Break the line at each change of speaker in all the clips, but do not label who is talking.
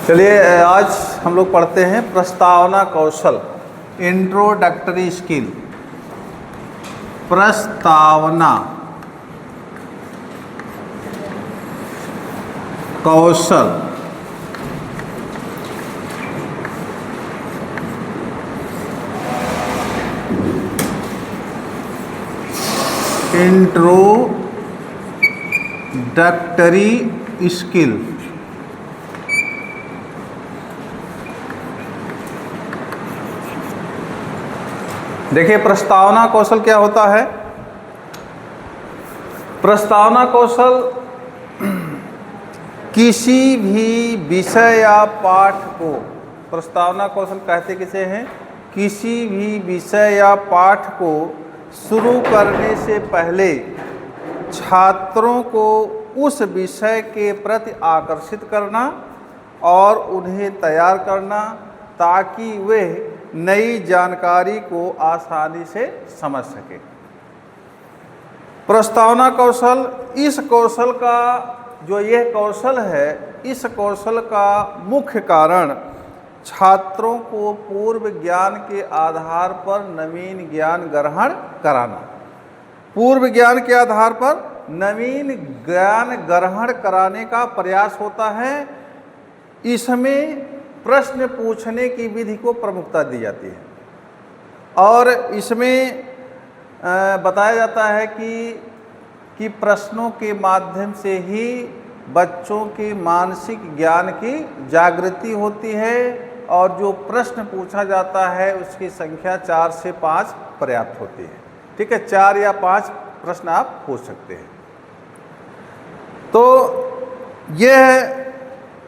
चलिए आज हम लोग पढ़ते हैं प्रस्तावना कौशल, इंट्रोडक्टरी स्किल। प्रस्तावना कौशल। Introductory skill. देखिए प्रस्तावना कौशल क्या होता है। प्रस्तावना कौशल किसी भी विषय या पाठ को, प्रस्तावना कौशल कहते किसे हैं? किसी भी विषय या पाठ को शुरू करने से पहले छात्रों को उस विषय के प्रति आकर्षित करना और उन्हें तैयार करना ताकि वे नई जानकारी को आसानी से समझ सके। प्रस्तावना कौशल, इस कौशल का जो यह कौशल है, इस कौशल का मुख्य कारण छात्रों को पूर्व ज्ञान के आधार पर नवीन ज्ञान ग्रहण कराना। पूर्व ज्ञान के आधार पर नवीन ज्ञान ग्रहण कराने का प्रयास होता है। इसमें प्रश्न पूछने की विधि को प्रमुखता दी जाती है और इसमें बताया जाता है कि प्रश्नों के माध्यम से ही बच्चों के मानसिक ज्ञान की जागृति होती है और जो प्रश्न पूछा जाता है उसकी संख्या 4 से 5 पर्याप्त होती है। ठीक है, 4 या 5 प्रश्न आप पूछ सकते हैं। तो यह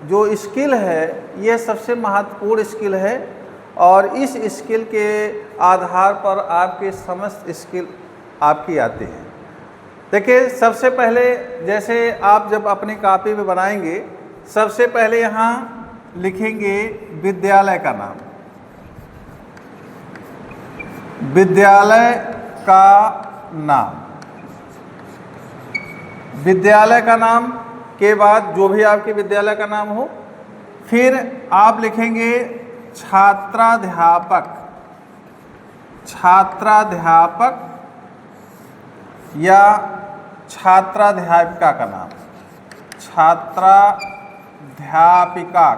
जो स्किल है, यह सबसे महत्वपूर्ण स्किल है और इस स्किल के आधार पर आपके समस्त स्किल आपकी आती है। देखिए सबसे पहले जैसे आप जब अपनी कॉपी में बनाएंगे, सबसे पहले यहाँ लिखेंगे विद्यालय का नाम। विद्यालय का नाम, विद्यालय का नाम के बाद जो भी आपके विद्यालय का नाम हो, फिर आप लिखेंगे छात्राध्यापक, छात्राध्यापक या छात्राध्यापिका का नाम, छात्राध्यापिका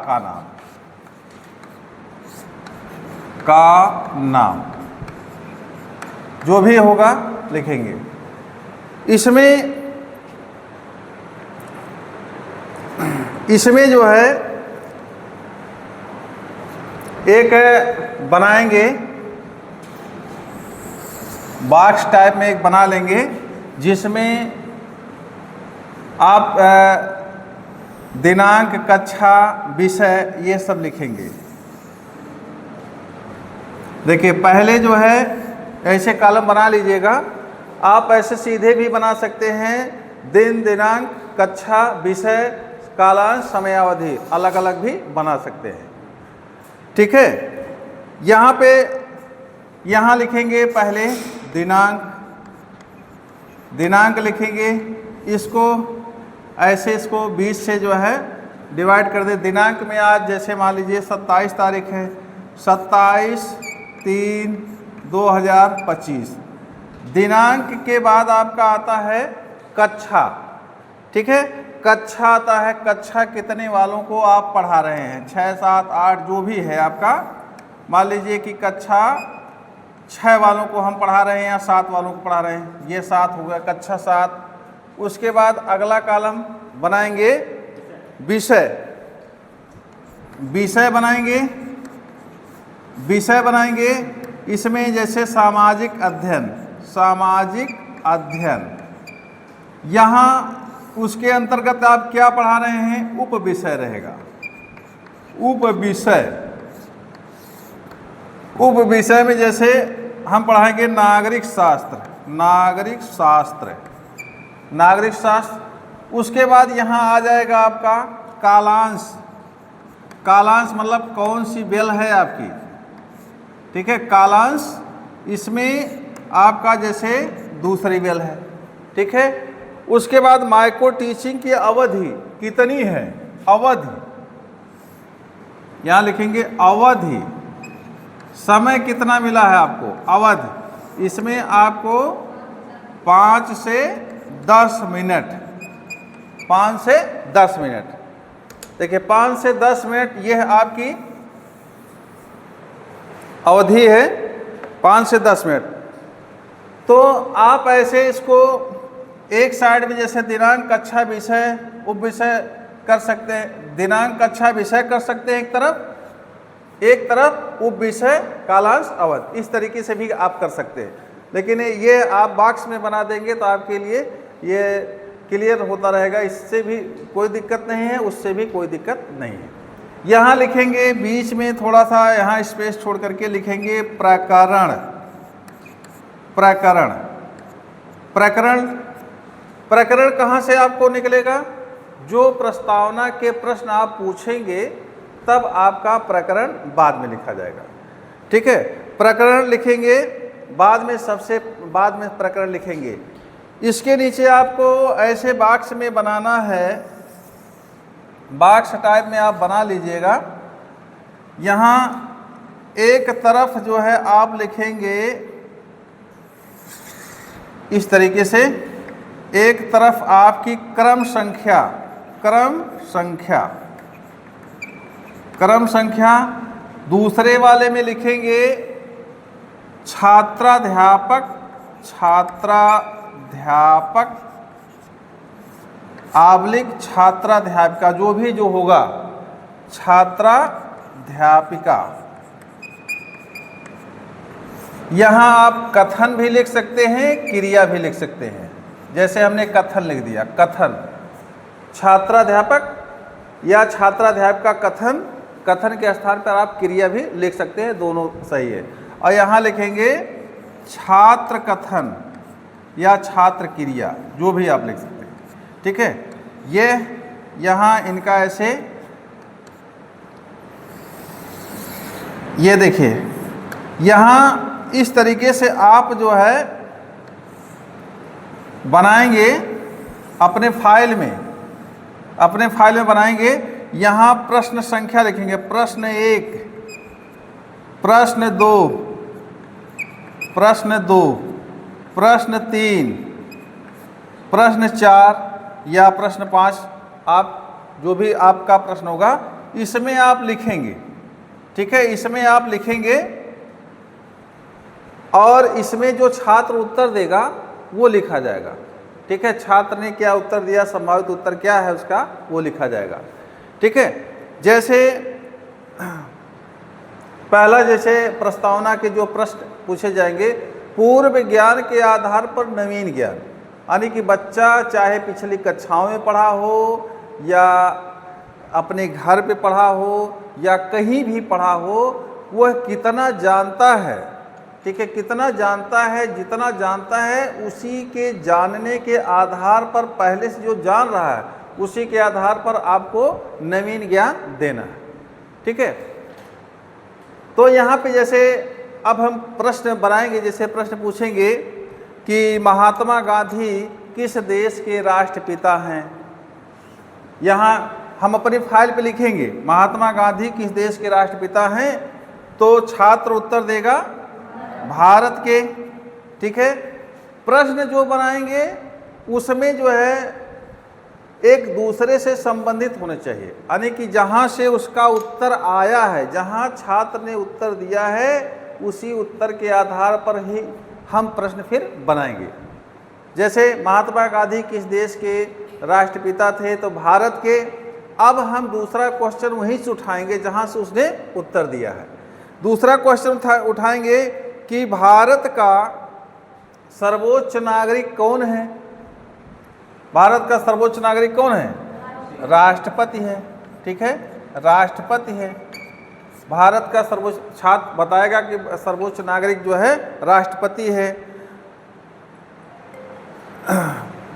का नाम जो भी होगा लिखेंगे। इसमें जो है एक बनाएंगे, बॉक्स टाइप में एक बना लेंगे जिसमें आप दिनांक, कक्षा, विषय ये सब लिखेंगे। देखिए पहले जो है ऐसे कॉलम बना लीजिएगा। आप ऐसे सीधे भी बना सकते हैं, दिन, दिनांक, कक्षा, विषय, कालांश, समयावधि अलग अलग भी बना सकते हैं। ठीक है, यहाँ पे यहाँ लिखेंगे पहले दिनांक, दिनांक लिखेंगे, इसको ऐसे इसको 20 से जो है डिवाइड कर दे। दिनांक में आज जैसे मान लीजिए 27 तारीख है, 27/3/2025। दिनांक के बाद आपका आता है कक्षा। ठीक है, कक्षा आता है, कक्षा कितने वालों को आप पढ़ा रहे हैं, 6, 7, 8 जो भी है आपका। मान लीजिए कि कक्षा 6 वालों को हम पढ़ा रहे हैं या 7 वालों को पढ़ा रहे हैं, ये 7 हो गया, कक्षा 7। उसके बाद अगला कॉलम बनाएंगे विषय, विषय बनाएंगे, विषय बनाएंगे। इसमें जैसे सामाजिक अध्ययन, सामाजिक अध्ययन, यहाँ उसके अंतर्गत आप क्या पढ़ा रहे हैं, उप विषय रहेगा, उप विषय। उप विषय में जैसे हम पढ़ाएंगे नागरिक शास्त्र, नागरिक शास्त्र, नागरिक शास्त्र। उसके बाद यहाँ आ जाएगा आपका कालांश, कालांश मतलब कौन सी बेल है आपकी। ठीक है, कालांश, इसमें आपका जैसे दूसरी बेल है। ठीक है, उसके बाद माइक्रो टीचिंग की अवधि कितनी है, अवधि यहाँ लिखेंगे अवधि, समय कितना मिला है आपको, अवधि, इसमें आपको 5 से 10 मिनट, 5 से 10 मिनट। देखिए 5 से 10 मिनट ये है आपकी अवधि है, 5 से 10 मिनट। तो आप ऐसे इसको एक साइड में जैसे दिनांक, कक्षा, विषय, उप विषय कर सकते हैं, दिनांक, कक्षा, विषय कर सकते हैं एक तरफ उप विषय, कालांश, अवधि, इस तरीके से भी आप कर सकते हैं। लेकिन ये आप बॉक्स में बना देंगे तो आपके लिए ये क्लियर होता रहेगा, इससे भी कोई दिक्कत नहीं है, उससे भी कोई दिक्कत नहीं है। यहाँ लिखेंगे बीच में थोड़ा सा यहाँ स्पेस छोड़ करके लिखेंगे प्रकरण, प्रकरण, प्रकरण, प्रकरण कहाँ से आपको निकलेगा, जो प्रस्तावना के प्रश्न आप पूछेंगे तब आपका प्रकरण बाद में लिखा जाएगा। ठीक है, प्रकरण लिखेंगे बाद में, सबसे बाद में प्रकरण लिखेंगे। इसके नीचे आपको ऐसे बॉक्स में बनाना है, बॉक्स टाइप में आप बना लीजिएगा। यहाँ एक तरफ जो है आप लिखेंगे इस तरीके से, एक तरफ आपकी क्रम संख्या, क्रम संख्या, क्रम संख्या, दूसरे वाले में लिखेंगे छात्राध्यापक, छात्राध्यापक आबलिक छात्राध्यापिका, जो भी जो होगा छात्राध्यापिका। यहाँ आप कथन भी लिख सकते हैं, क्रिया भी लिख सकते हैं। जैसे हमने कथन लिख दिया, कथन, छात्राध्यापक या छात्राध्यापिका कथन, कथन के स्थान पर आप क्रिया भी लिख सकते हैं, दोनों सही है। और यहाँ लिखेंगे छात्र कथन या छात्र क्रिया, जो भी आप लिख सकते हैं। ठीक है, ये यहाँ इनका ऐसे, ये देखिए यहाँ इस तरीके से आप जो है बनाएंगे अपने फाइल में, अपने फाइल में बनाएंगे। यहाँ प्रश्न संख्या लिखेंगे, प्रश्न 1, प्रश्न 2, प्रश्न 2, प्रश्न 3, प्रश्न 4 या प्रश्न 5, आप जो भी आपका प्रश्न होगा इसमें आप लिखेंगे। ठीक है, इसमें आप लिखेंगे और इसमें जो छात्र उत्तर देगा वो लिखा जाएगा। ठीक है, छात्र ने क्या उत्तर दिया, संभावित उत्तर क्या है उसका, वो लिखा जाएगा। ठीक है, जैसे पहला, जैसे प्रस्तावना के जो प्रश्न पूछे जाएंगे, पूर्व ज्ञान के आधार पर नवीन ज्ञान, यानी कि बच्चा चाहे पिछली कक्षाओं में पढ़ा हो या अपने घर पे पढ़ा हो या कहीं भी पढ़ा हो, वह कितना जानता है। ठीक है, कितना जानता है, जितना जानता है उसी के जानने के आधार पर, पहले से जो जान रहा है उसी के आधार पर आपको नवीन ज्ञान देना है। ठीक है, तो यहाँ पे जैसे अब हम प्रश्न बनाएंगे, जैसे प्रश्न पूछेंगे कि महात्मा गांधी किस देश के राष्ट्रपिता हैं। यहाँ हम अपनी फाइल पे लिखेंगे महात्मा गांधी किस देश के राष्ट्रपिता हैं, तो छात्र उत्तर देगा भारत के। ठीक है, प्रश्न जो बनाएंगे उसमें जो है एक दूसरे से संबंधित होने चाहिए, यानी कि जहाँ से उसका उत्तर आया है, जहाँ छात्र ने उत्तर दिया है उसी उत्तर के आधार पर ही हम प्रश्न फिर बनाएंगे। जैसे महात्मा गांधी किस देश के राष्ट्रपिता थे, तो भारत के। अब हम दूसरा क्वेश्चन वहीं से उठाएंगे जहाँ से उसने उत्तर दिया है। दूसरा क्वेश्चन उठाएंगे कि भारत का सर्वोच्च नागरिक कौन है। भारत का सर्वोच्च नागरिक कौन है, राष्ट्रपति है। ठीक है, राष्ट्रपति है भारत का सर्वोच्च। छात्र बताएगा कि सर्वोच्च नागरिक जो है राष्ट्रपति है।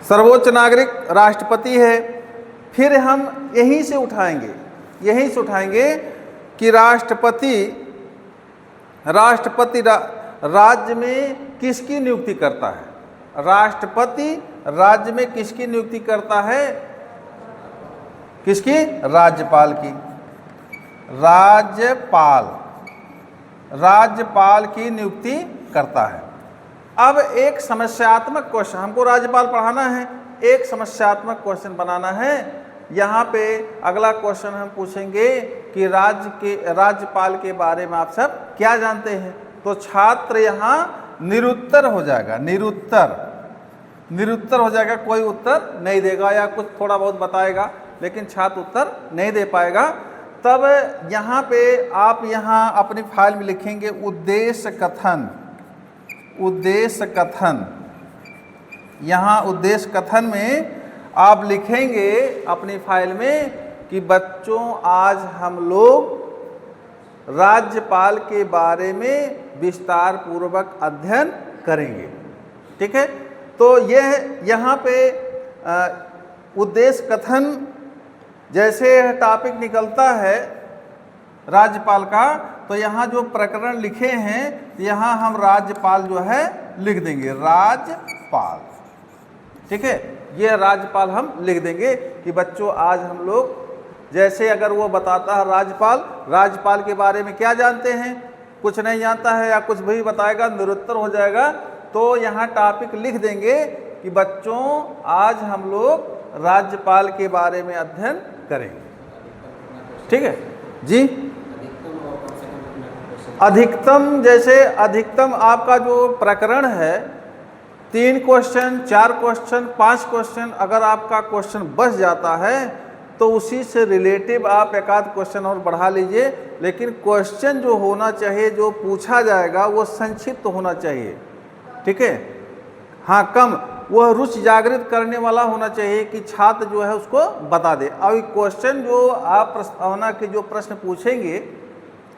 सर्वोच्च नागरिक राष्ट्रपति है। फिर हम यहीं से उठाएंगे, यहीं से उठाएंगे कि राष्ट्रपति राज्य में किसकी नियुक्ति करता है। राष्ट्रपति राज्य में किसकी नियुक्ति करता है, किसकी, राज्यपाल की। राज्यपाल की नियुक्ति करता है। अब एक समस्यात्मक क्वेश्चन, हमको राज्यपाल पढ़ाना है, एक समस्यात्मक क्वेश्चन बनाना है। यहाँ पे अगला क्वेश्चन हम पूछेंगे कि राज्यपाल के बारे में आप सब क्या जानते हैं। तो छात्र यहाँ निरुत्तर हो जाएगा, निरुत्तर हो जाएगा, कोई उत्तर नहीं देगा या कुछ थोड़ा बहुत बताएगा, लेकिन छात्र उत्तर नहीं दे पाएगा। तब यहाँ पे आप यहाँ अपनी फाइल में लिखेंगे उद्देश्य कथन। यहाँ उद्देश्य कथन में आप लिखेंगे अपनी फाइल में कि बच्चों आज हम लोग राज्यपाल के बारे में विस्तार पूर्वक अध्ययन करेंगे। ठीक है, तो यह यहाँ पे उद्देश्य कथन जैसे टॉपिक निकलता है राज्यपाल का, तो यहाँ जो प्रकरण लिखे हैं यहाँ हम राज्यपाल जो है लिख देंगे, राज्यपाल। ठीक है, ये राज्यपाल हम लिख देंगे कि बच्चों आज हम लोग, जैसे अगर वो बताता है राज्यपाल के बारे में क्या जानते हैं, कुछ नहीं जानता है या कुछ भी बताएगा निरुत्तर हो जाएगा, तो यहाँ टॉपिक लिख देंगे कि बच्चों आज हम लोग राज्यपाल के बारे में अध्ययन करेंगे। ठीक है जी। अधिकतम, जैसे अधिकतम आपका जो प्रकरण है 3 क्वेश्चन, 4 क्वेश्चन, 5 क्वेश्चन, अगर आपका क्वेश्चन बच जाता है तो उसी से रिलेटिव आप एक आध क्वेश्चन और बढ़ा लीजिए, लेकिन क्वेश्चन जो होना चाहिए, जो पूछा जाएगा वो संक्षिप्त होना चाहिए। ठीक है, हाँ, कम, वह रुचि जागृत करने वाला होना चाहिए कि छात्र जो है उसको बता दे। अब क्वेश्चन जो आप प्रस्तावना के जो प्रश्न पूछेंगे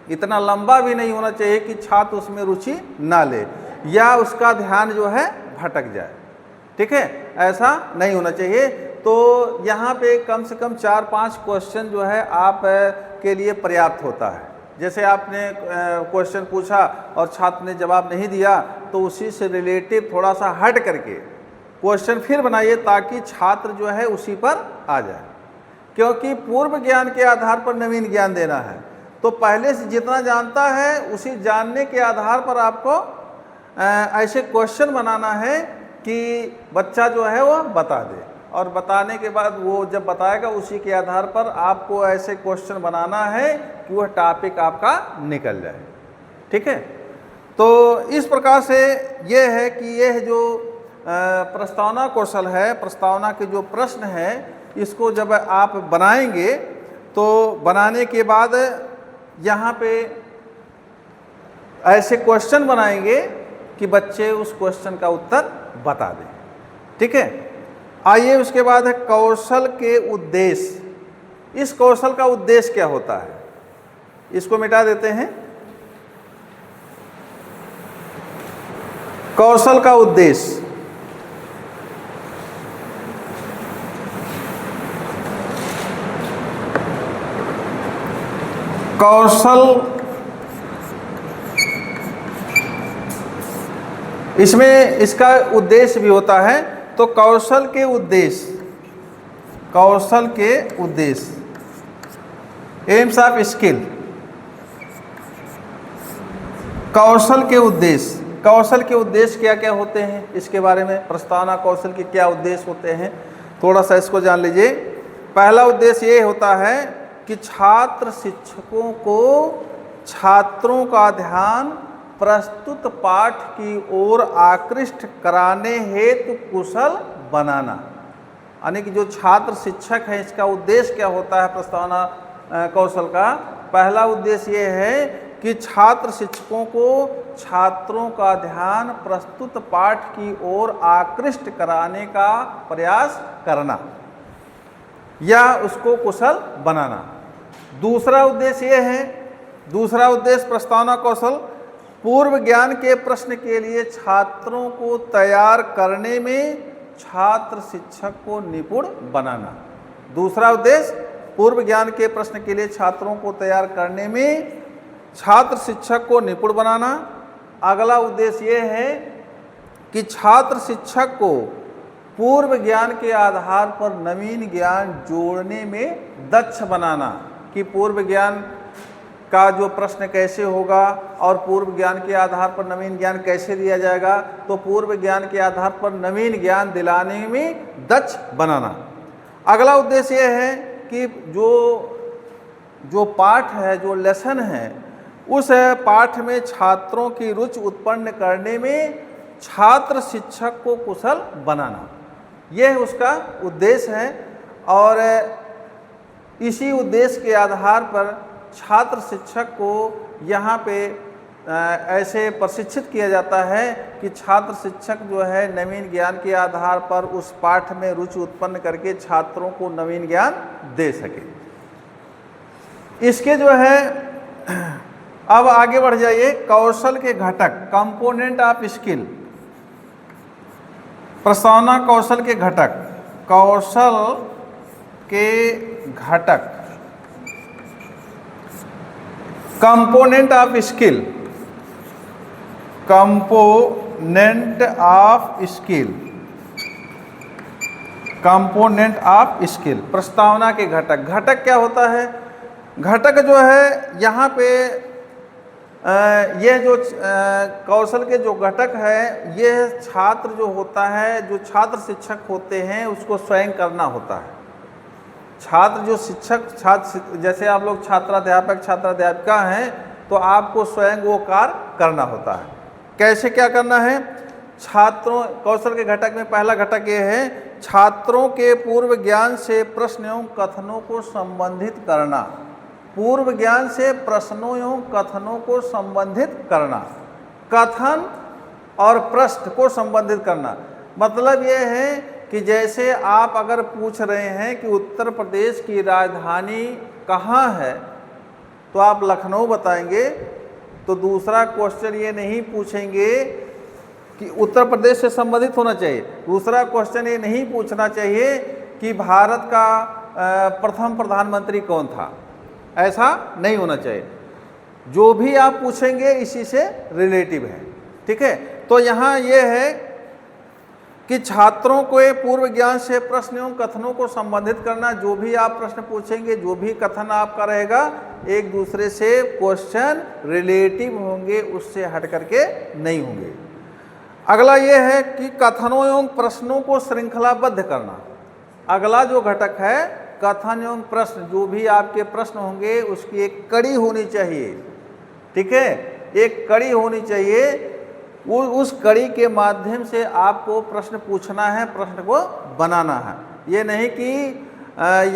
इतना लंबा भी नहीं होना चाहिए कि छात्र उसमें रुचि ना ले या उसका ध्यान जो है भटक जाए। ठीक है, ऐसा नहीं होना चाहिए। तो यहाँ पे कम से कम 4-5 क्वेश्चन जो है आप के लिए पर्याप्त होता है। जैसे आपने क्वेश्चन पूछा और छात्र ने जवाब नहीं दिया तो उसी से रिलेटिव थोड़ा सा हट करके क्वेश्चन फिर बनाइए ताकि छात्र जो है उसी पर आ जाए, क्योंकि पूर्व ज्ञान के आधार पर नवीन ज्ञान देना है। तो पहले से जितना जानता है उसी जानने के आधार पर आपको ऐसे क्वेश्चन बनाना है कि बच्चा जो है वो बता दे, और बताने के बाद वो जब बताएगा उसी के आधार पर आपको ऐसे क्वेश्चन बनाना है कि वह टॉपिक आपका निकल जाए। ठीक है, तो इस प्रकार से ये है कि यह जो प्रस्तावना कौशल है, प्रस्तावना के जो प्रश्न है, इसको जब आप बनाएंगे तो बनाने के बाद यहाँ पे ऐसे क्वेश्चन बनाएंगे कि बच्चे उस क्वेश्चन का उत्तर बता दें। ठीक है, आइए उसके बाद है कौशल के उद्देश्य। इस कौशल का उद्देश्य क्या होता है, इसको मिटा देते हैं। कौशल का उद्देश्य, कौशल, इसमें इसका उद्देश्य भी होता है। तो कौशल के उद्देश्य, कौशल के उद्देश्य, एम्स ऑफ स्किल, कौशल के उद्देश्य। कौशल के उद्देश्य क्या क्या होते हैं, इसके बारे में, प्रस्तावना कौशल के क्या उद्देश्य होते हैं, थोड़ा सा इसको जान लीजिए। पहला उद्देश्य ये होता है कि छात्र शिक्षकों को छात्रों का ध्यान प्रस्तुत पाठ की ओर आकृष्ट कराने हेतु कुशल बनाना। यानी कि जो छात्र शिक्षक है, इसका उद्देश्य क्या होता है प्रस्तावना कौशल का? पहला उद्देश्य ये है कि छात्र शिक्षकों को छात्रों का ध्यान प्रस्तुत पाठ की ओर आकृष्ट कराने का प्रयास करना या उसको कुशल बनाना। दूसरा उद्देश्य ये है, दूसरा उद्देश्य प्रस्तावना कौशल पूर्व ज्ञान के प्रश्न के लिए छात्रों को तैयार करने में छात्र शिक्षक को निपुण बनाना। दूसरा उद्देश्य पूर्व ज्ञान के प्रश्न के लिए छात्रों को तैयार करने में छात्र शिक्षक को निपुण बनाना। अगला उद्देश्य ये है कि छात्र शिक्षक को पूर्व ज्ञान के आधार पर नवीन ज्ञान जोड़ने में दक्ष बनाना, कि पूर्व ज्ञान का जो प्रश्न कैसे होगा और पूर्व ज्ञान के आधार पर नवीन ज्ञान कैसे दिया जाएगा, तो पूर्व ज्ञान के आधार पर नवीन ज्ञान दिलाने में दक्ष बनाना। अगला उद्देश्य यह है कि जो पाठ है, जो लेसन है, उस पाठ में छात्रों की रुचि उत्पन्न करने में छात्र शिक्षक को कुशल बनाना, यह उसका उद्देश्य है। और इसी उद्देश्य के आधार पर छात्र शिक्षक को यहाँ पे ऐसे प्रशिक्षित किया जाता है कि छात्र शिक्षक जो है नवीन ज्ञान के आधार पर उस पाठ में रुचि उत्पन्न करके छात्रों को नवीन ज्ञान दे सके। इसके जो है अब आगे बढ़ जाइए, कौशल के घटक, कंपोनेंट ऑफ स्किल, प्रस्तावना कौशल के घटक, कौशल के घटक, component of skill, component of skill, component of skill, प्रस्तावना के घटक। घटक क्या होता है? घटक जो है यहाँ पे यह जो कौशल के जो घटक है, यह छात्र जो होता है, जो छात्र शिक्षक होते हैं, उसको स्वयं करना होता है। छात्र जो शिक्षक, छात्र जैसे आप लोग छात्राध्यापक छात्राध्यापिका हैं, तो आपको स्वयं वो कार्य करना होता है। कैसे क्या करना है? छात्रों, कौशल के घटक में पहला घटक ये है, छात्रों के पूर्व ज्ञान से प्रश्न एवं कथनों को संबंधित करना। पूर्व ज्ञान से प्रश्नों एवं कथनों को संबंधित करना, कथन और प्रश्न को संबंधित करना। मतलब ये है कि जैसे आप अगर पूछ रहे हैं कि उत्तर प्रदेश की राजधानी कहाँ है, तो आप लखनऊ बताएंगे, तो दूसरा क्वेश्चन ये नहीं पूछेंगे कि उत्तर प्रदेश से संबंधित होना चाहिए। दूसरा क्वेश्चन ये नहीं पूछना चाहिए कि भारत का प्रथम प्रधानमंत्री कौन था, ऐसा नहीं होना चाहिए। जो भी आप पूछेंगे इसी से रिलेटिव है, ठीक है। तो यहाँ ये है कि छात्रों को पूर्व ज्ञान से प्रश्न एवं कथनों को संबंधित करना। जो भी आप प्रश्न पूछेंगे, जो भी कथन आपका रहेगा, एक दूसरे से क्वेश्चन रिलेटिव होंगे, उससे हट करके नहीं होंगे। अगला ये है कि कथनों एवं प्रश्नों को श्रृंखलाबद्ध करना। अगला जो घटक है, कथन एवं प्रश्न, जो भी आपके प्रश्न होंगे उसकी एक कड़ी होनी चाहिए, ठीक है, एक कड़ी होनी चाहिए। वो उस कड़ी के माध्यम से आपको प्रश्न पूछना है, प्रश्न को बनाना है। ये नहीं कि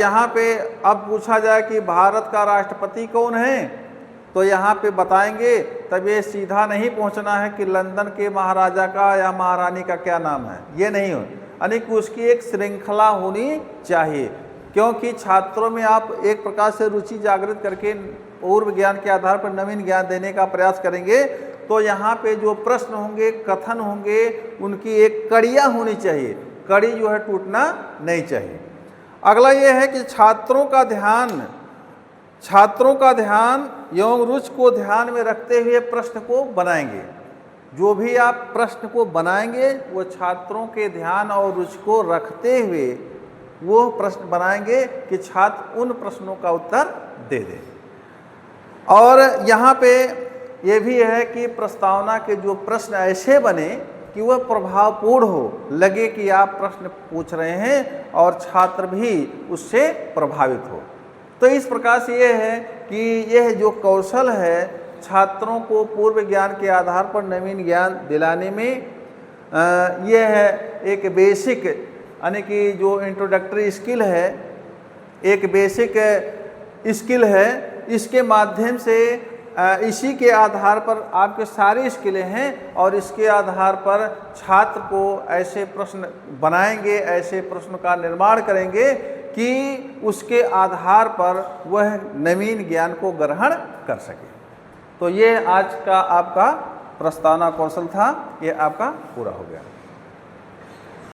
यहाँ पे अब पूछा जाए कि भारत का राष्ट्रपति कौन है, तो यहाँ पे बताएंगे, तब ये सीधा नहीं पहुँचना है कि लंदन के महाराजा का या महारानी का क्या नाम है, ये नहीं हो, यानी कि उसकी एक श्रृंखला होनी चाहिए। क्योंकि छात्रों में आप एक प्रकार से रुचि जागृत करके पूर्व ज्ञान के आधार पर नवीन ज्ञान देने का प्रयास करेंगे, तो यहाँ पे जो प्रश्न होंगे, कथन होंगे, उनकी एक कड़ियाँ होनी चाहिए, कड़ी जो है टूटना नहीं चाहिए। अगला ये है कि छात्रों का ध्यान एवं रुचि को ध्यान में रखते हुए प्रश्न को बनाएंगे। जो भी आप प्रश्न को बनाएंगे वो छात्रों के ध्यान और रुचि को रखते हुए वो प्रश्न बनाएंगे कि छात्र उन प्रश्नों का उत्तर दे दें। और यहाँ पे ये भी है कि प्रस्तावना के जो प्रश्न ऐसे बने कि वह प्रभावपूर्ण हो, लगे कि आप प्रश्न पूछ रहे हैं और छात्र भी उससे प्रभावित हो। तो इस प्रकार से ये है कि यह जो कौशल है छात्रों को पूर्व ज्ञान के आधार पर नवीन ज्ञान दिलाने में यह है एक बेसिक, यानी कि जो इंट्रोडक्टरी स्किल है, एक बेसिक स्किल है। इसके माध्यम से इसी के आधार पर आपके सारी स्किलें हैं और इसके आधार पर छात्र को ऐसे प्रश्न बनाएंगे, ऐसे प्रश्न का निर्माण करेंगे कि उसके आधार पर वह नवीन ज्ञान को ग्रहण कर सके। तो ये आज का आपका प्रस्तावना कौशल था, ये आपका पूरा हो गया।